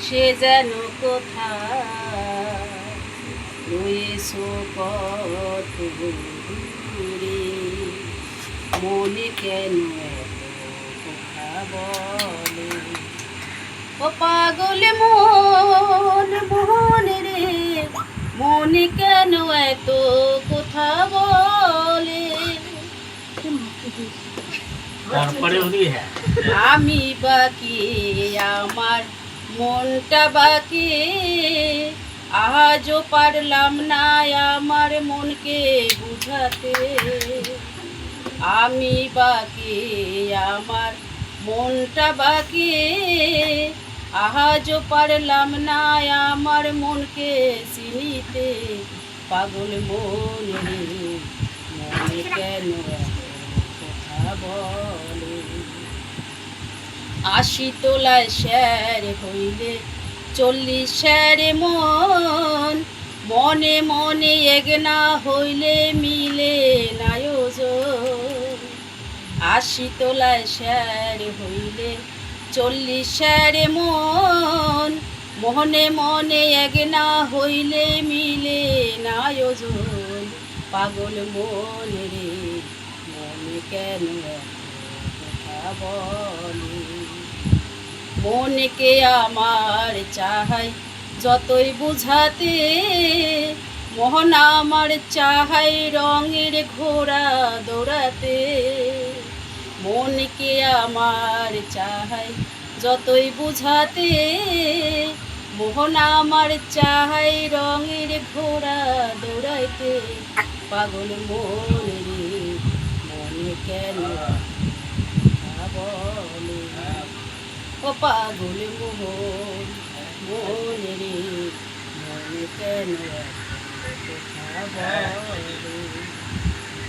সে যেন কোথায় রয়েছো কত দূরে, মনে কেন এত কথা বলে। ও পাগল মন মন রে, মনে কেন এত কথা বলে। আমি বাকি আমার মনটা বাকি, আজও পারলাম না আমার মনকে বুঝাতে। আমি বাকি আমার মনটা বাকি, আজও পারলাম না আমার মনকে চিনিতে। পাগল মন রে, মনে কেন কথা বলে। ৮০ তোলায় শ্যার হইলে ৪০ শ্যারে মন, মনে মনে এক না হইলে মিলে না ওজন। ৮০ তোলায় শ্যার হইলে ৪০ শ্যারে মন, মনে মনে এক না হইলে মিলে না ওজন। পাগল মন রে, মনে কেন কথা বলে। মনকে আমার চাহাই যতই বুঝাতে, মন আমার চাহাই রঙের ঘোড়া দৌড়াতে। মনকে আমার চাহাই যতই বুঝাতে, মোহন আমার চাহাই রঙের ঘোড়া দৌড়াইতে। পাগল মন রে, মনে কেন কথা বলে। ও পাগল মোহন মন রে, মনে কেন কথা বলে।